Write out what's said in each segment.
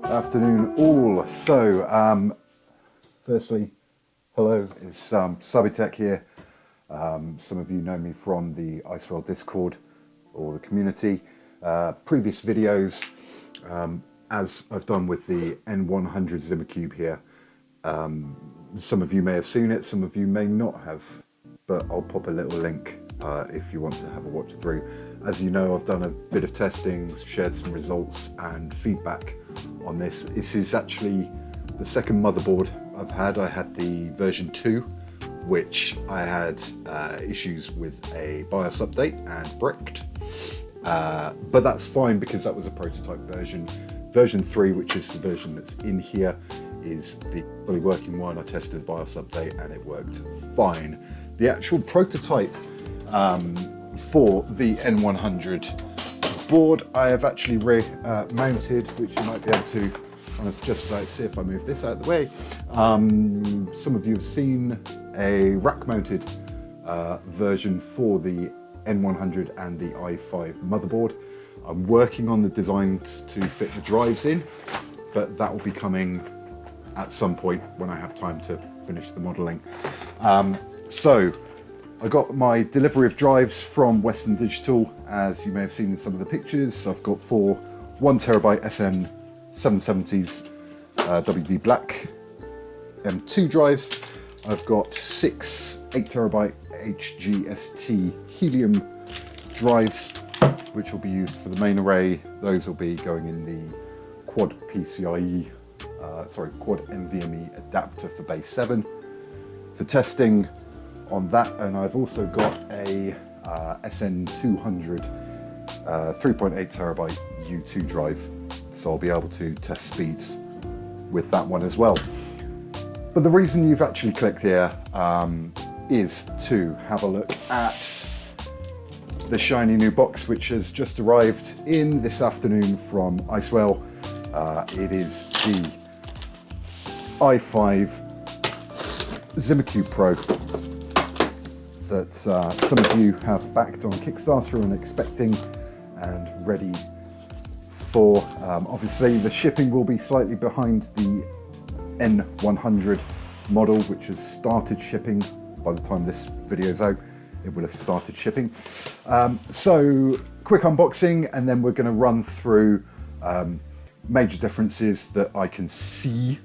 Afternoon all. So, firstly, hello, it's Subitech here. Some of you know me from the IceWhale Discord or the community. Previous videos, as I've done with the N100 ZimaCube here, some of you may have seen it, some of you may not have, but I'll pop a little link if you want to have a watch through. As you know, I've done a bit of testing, shared some results and feedback on this. This is actually the second motherboard I've had. I had the version 2, which I had issues with a BIOS update and bricked. But that's fine because that was a prototype version. Version 3, which is the version that's in here, is the fully working one. I tested the BIOS update and it worked fine. The actual prototype for the N100 board I have actually mounted, which you might be able to kind of just about see if I move this out of the way. Some of you have seen a rack mounted version for the N100 and the i5 motherboard. I'm working on the designs to fit the drives in, but that will be coming at some point when I have time to finish the modeling. So I got my delivery of drives from Western Digital, as you may have seen in some of the pictures. I've got 4 1TB SN770s WD Black M2 drives. I've got 6 8TB HGST helium drives, which will be used for the main array. Those will be going in the quad PCIe, quad NVMe adapter for base 7 for testing on that. And I've also got a SN200 3.8TB U2 drive, so I'll be able to test speeds with that one as well. But the reason you've actually clicked here is to have a look at the shiny new box which has just arrived in this afternoon from IceWhale. It is the i5 ZimaCube Pro that some of you have backed on Kickstarter and expecting and ready for. Obviously the shipping will be slightly behind the N100 model, which has started shipping. By the time this video's out, it will have started shipping. So quick unboxing, and then we're going to run through major differences that I can see,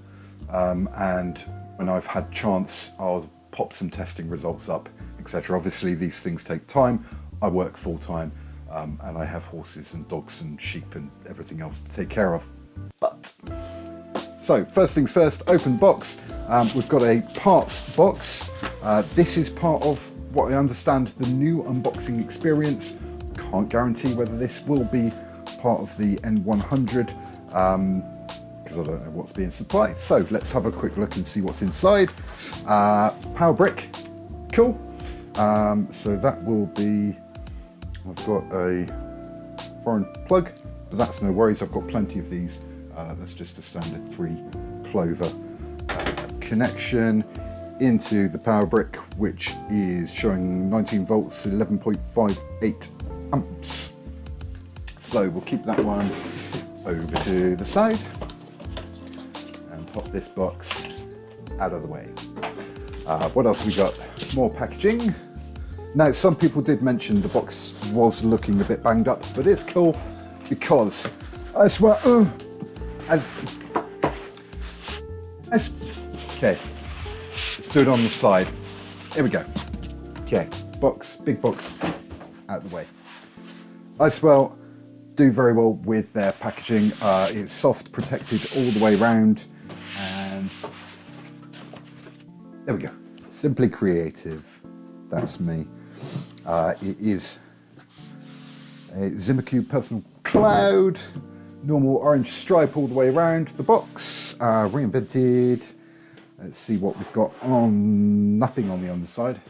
and when I've had chance I'll pop some testing results up, etc. Obviously these things take time. I work full time, and I have horses and dogs and sheep and everything else to take care of. But so first things first, open box. We've got a parts box. This is part of what I understand the new unboxing experience. Can't guarantee whether this will be part of the N100 because I don't know what's being supplied. So let's have a quick look and see what's inside. Power brick, cool. So that will be, I've got a foreign plug, but that's no worries. I've got plenty of these. That's just a standard 3 clover connection into the power brick, which is showing 19 volts, 11.58 amps. So we'll keep that one over to the side and pop this box out of the way. What else we got? More packaging. Now, some people did mention the box was looking a bit banged up, but it's cool because I swear, okay, let's do it on the side. Here we go. Okay, box, big box, out of the way. IceWhale do very well with their packaging. It's soft, protected all the way around, and there we go. Simply creative. That's me. It is a ZimaCube Personal Cloud. Normal orange stripe all the way around the box, reinvented. Let's see what we've got on. Nothing on the underside.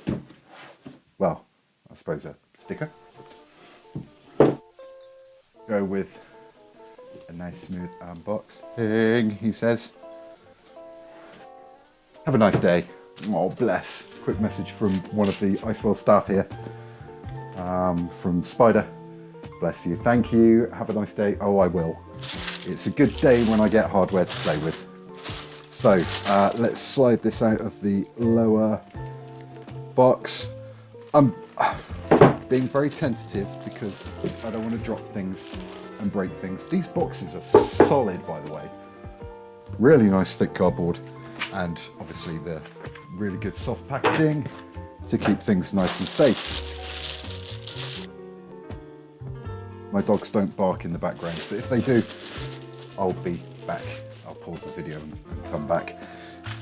Well, I suppose a sticker. Go with a nice smooth unboxing, he says. Have a nice day. Oh, bless. Quick message from one of the IceWhale staff here, from Spider. Bless you. Thank you. Have a nice day. Oh, I will. It's a good day when I get hardware to play with. So let's slide this out of the lower box. I'm being very tentative because I don't want to drop things and break things. These boxes are solid, by the way. Really nice thick cardboard, and obviously the really good soft packaging to keep things nice and safe. My dogs don't bark in the background, but if they do, I'll be back. I'll pause the video and come back.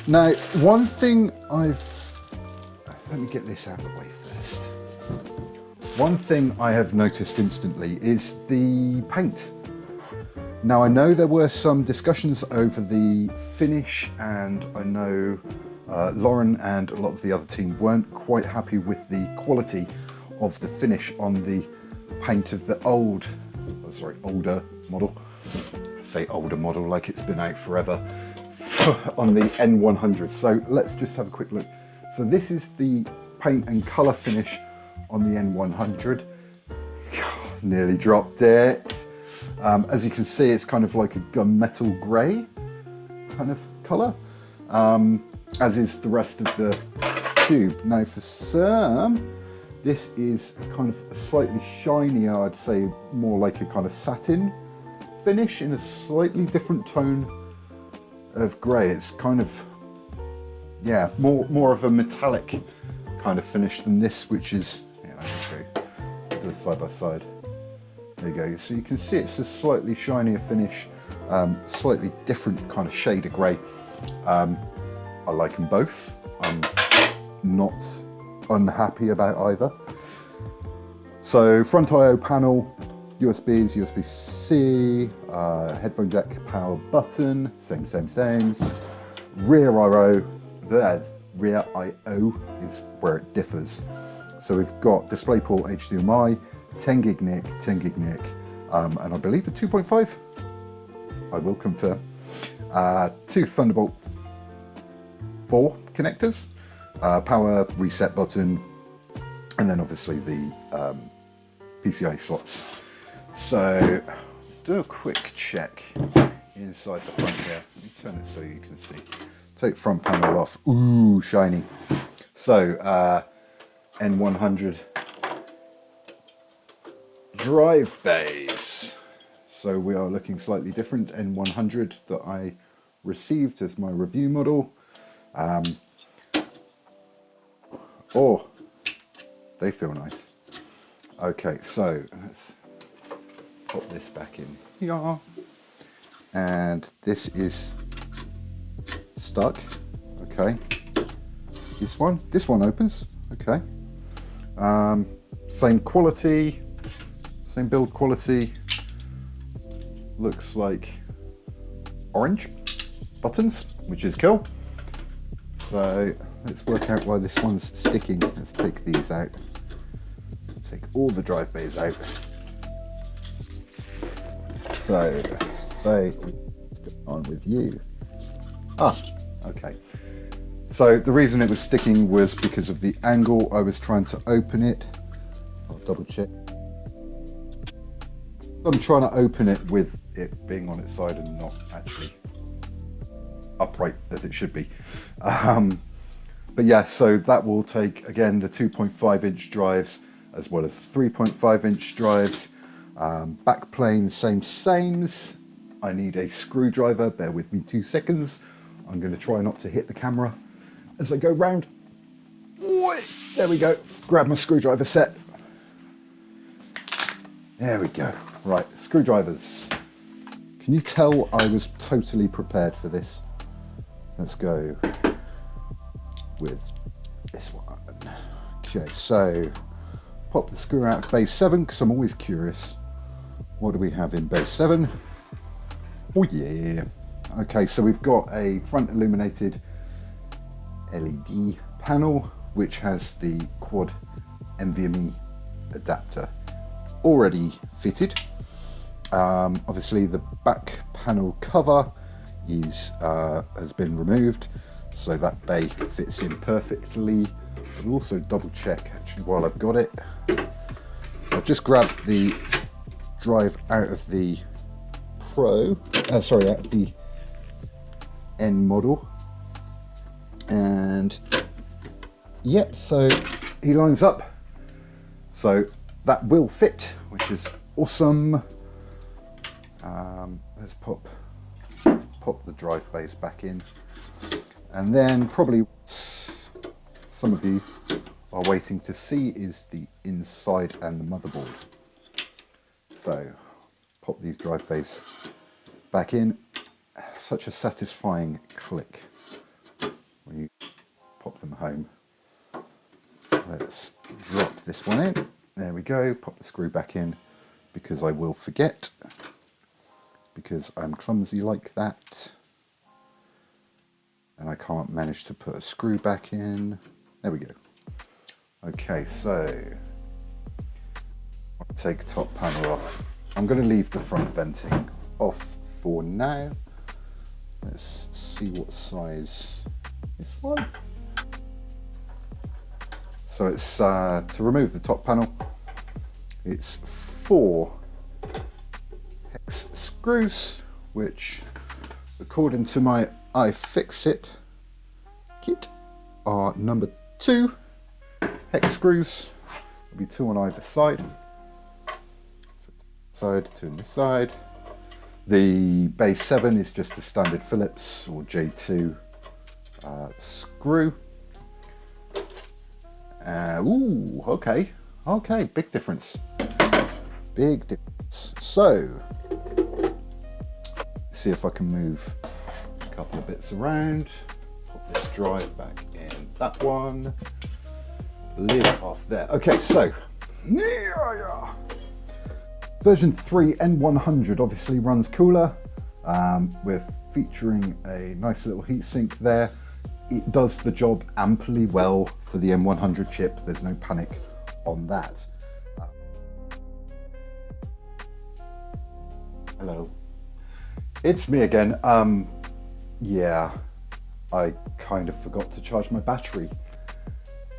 Now, one thing let me get this out of the way first. One thing I have noticed instantly is the paint. Now, I know there were some discussions over the finish, and I know Lauren and a lot of the other team weren't quite happy with the quality of the finish on the paint of the older model. I say older model like it's been out forever, on the N100. So let's just have a quick look. So this is the paint and color finish on the N100. Nearly dropped it. As you can see, it's kind of like a gunmetal grey kind of colour, as is the rest of the tube. Now for some, this is kind of a slightly shinier, I'd say more like a kind of satin finish in a slightly different tone of grey. It's kind of, yeah, more of a metallic kind of finish than this, which is, yeah, I'll do it side by side. There you go. So you can see it's a slightly shinier finish, slightly different kind of shade of grey. I like them both. I'm not unhappy about either. So front I/O panel, USBs, USB-C, headphone jack, power button, same. Rear I/O is where it differs. So we've got DisplayPort HDMI, 10 gig NIC, and I believe a 2.5. I will confirm. Two Thunderbolt 4 connectors, power reset button, and then obviously the PCI slots. So do a quick check inside the front here. Let me turn it so you can see. Take the front panel off. Ooh, shiny. So N100 drive bays. So we are looking slightly different. N100 that I received as my review model. Oh, they feel nice. Okay, so let's pop this back in here. And this is stuck. Okay. This one opens. Okay. Same quality, same build quality. Looks like orange buttons, which is cool. So let's work out why this one's sticking. Let's take these out. Take all the drive bays out. So, what's going on with you? Ah, okay. So the reason it was sticking was because of the angle I was trying to open it. I'll double check. I'm trying to open it with it being on its side and not actually upright as it should be. But yeah, so that will take, again, the 2.5 inch drives as well as 3.5 inch drives. Back plane, sames. I need a screwdriver, bear with me 2 seconds. I'm going to try not to hit the camera as I go round. There we go, grab my screwdriver set. There we go. Right, screwdrivers. Can you tell I was totally prepared for this? Let's go with this one. Okay, so pop the screw out of base 7 because I'm always curious. What do we have in base 7? Oh yeah. Okay, so we've got a front illuminated LED panel which has the quad NVMe adapter already fitted. Obviously the back panel cover is has been removed, so that bay fits in perfectly. I'll also double check actually while I've got it. I'll just grab the drive out of the Pro, sorry, at the N model. And yep, so he lines up. So that will fit, which is awesome. Let's pop the drive base back in. And then probably some of you are waiting to see is the inside and the motherboard. So pop these drive bays back in. Such a satisfying click when you pop them home. Let's drop this one in. There we go. Pop the screw back in because I will forget, because I'm clumsy like that. And I can't manage to put a screw back in. There we go. Okay, so I'll take top panel off. I'm going to leave the front venting off for now. Let's see what size this one. So it's to remove the top panel, it's 4 hex screws, which according to my iFixit kit are number 2 hex screws. There'll be 2 on either side. So 2 on this side. The base 7 is just a standard Phillips or J2 screw. Ooh, okay, big difference. Big difference. So, see if I can move a couple of bits around. Pop this drive back in that one. Lid off there. Okay, so version 3 N100 obviously runs cooler. We're featuring a nice little heatsink there. It does the job amply well for the M100 chip. There's no panic on that. Hello, it's me again. Yeah, I kind of forgot to charge my battery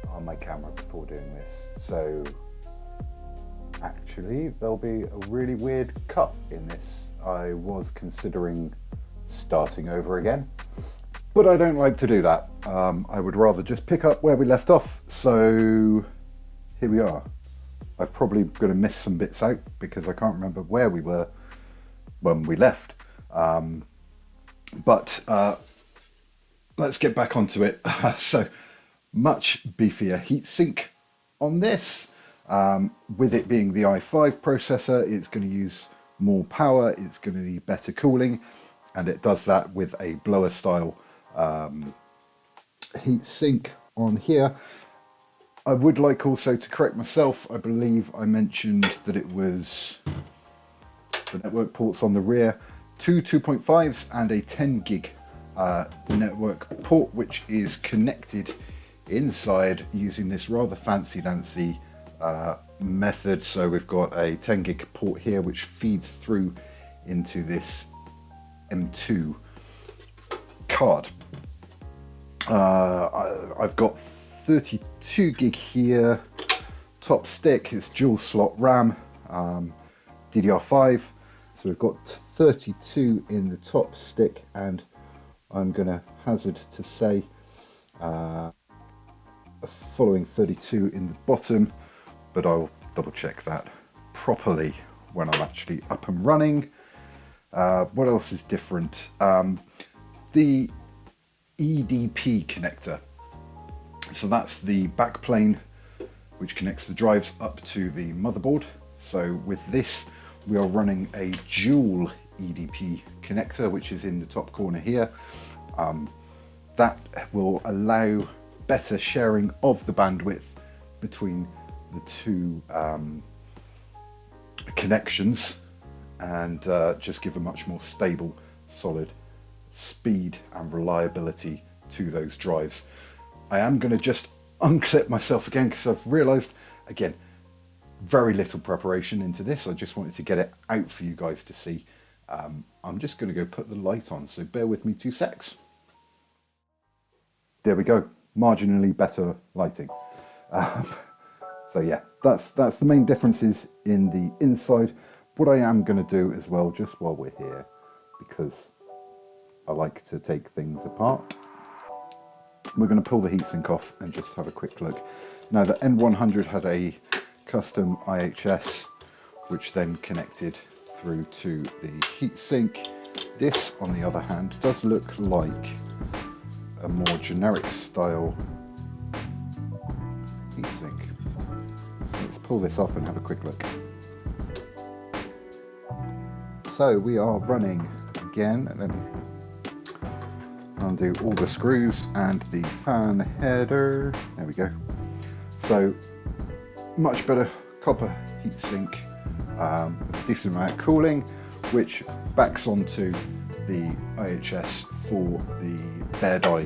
on my camera before doing this. So actually there'll be a really weird cut in this. I was considering starting over again, but I don't like to do that. I would rather just pick up where we left off. So here we are. I'm probably going to miss some bits out because I can't remember where we were when we left. But let's get back onto it. So much beefier heatsink on this. With it being the i5 processor, it's going to use more power, it's going to need better cooling, and it does that with a blower style heatsink on here. I would like also to correct myself. I believe I mentioned that it was the network ports on the rear, 2 2.5s and a 10 gig network port, which is connected inside using this rather fancy-dancy method. So we've got a 10 gig port here which feeds through into this M2 card. I've got 32 gig here, top stick is dual slot RAM, DDR5, so we've got 32 in the top stick, and I'm gonna hazard to say following 32 in the bottom, but I'll double check that properly when I'm actually up and running. What else is different? The EDP connector. So that's the backplane which connects the drives up to the motherboard. So with this, we are running a dual EDP connector, which is in the top corner here. That will allow better sharing of the bandwidth between the two connections, and just give a much more stable, solid speed and reliability to those drives. I am going to just unclip myself again because I've realized, again, very little preparation into this. I just wanted to get it out for you guys to see. I'm just going to go put the light on, so bear with me 2 secs. There we go, marginally better lighting. So yeah, that's the main differences in the inside. What I am going to do as well, just while we're here, because I like to take things apart, we're going to pull the heatsink off and just have a quick look. Now the N100 had a custom IHS which then connected through to the heatsink. This, on the other hand, does look like a more generic style heatsink. So let's pull this off and have a quick look. So we are running again, and then undo all the screws and the fan header. There we go. So much better copper heatsink, a decent amount of cooling, which backs onto the IHS for the bare die.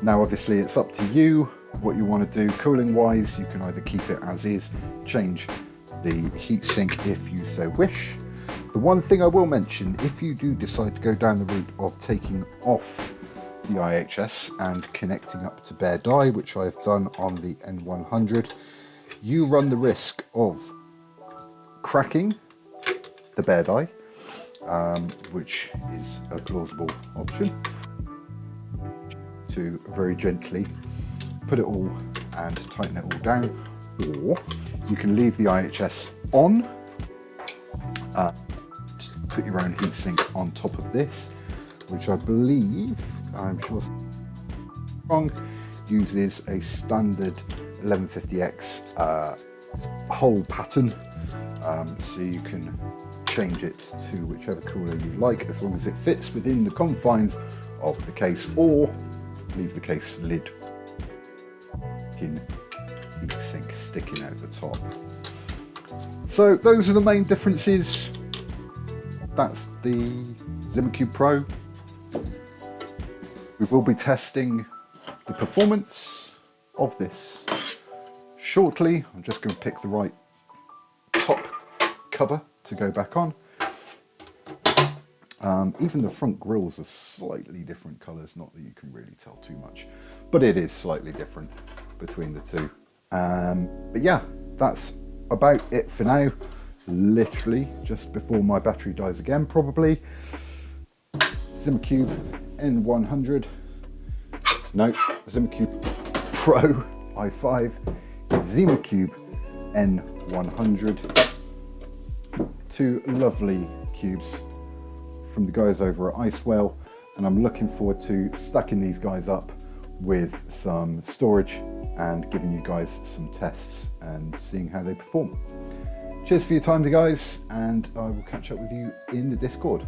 Now obviously it's up to you what you want to do cooling wise. You can either keep it as is, change the heatsink if you so wish. The one thing I will mention, if you do decide to go down the route of taking off the IHS and connecting up to bare die, which I've done on the N100, you run the risk of cracking the bare die, which is a plausible option, to very gently put it all and tighten it all down, or you can leave the IHS on, put your own heatsink on top of this, which I believe, I'm sure wrong, uses a standard 1150X hole pattern, so you can change it to whichever cooler you like, as long as it fits within the confines of the case, or leave the case lid in heatsink sticking out the top. So those are the main differences. That's the ZimaCube Pro. We will be testing the performance of this shortly. I'm just going to pick the right top cover to go back on. Even the front grills are slightly different colours, not that you can really tell too much, but it is slightly different between the two. But yeah, that's about it for now. Literally just before my battery dies again, probably. ZimaCube N100, no, ZimaCube Pro i5, ZimaCube N100. Two lovely cubes from the guys over at IceWhale, and I'm looking forward to stacking these guys up with some storage and giving you guys some tests and seeing how they perform. Cheers for your time, guys, and I will catch up with you in the Discord.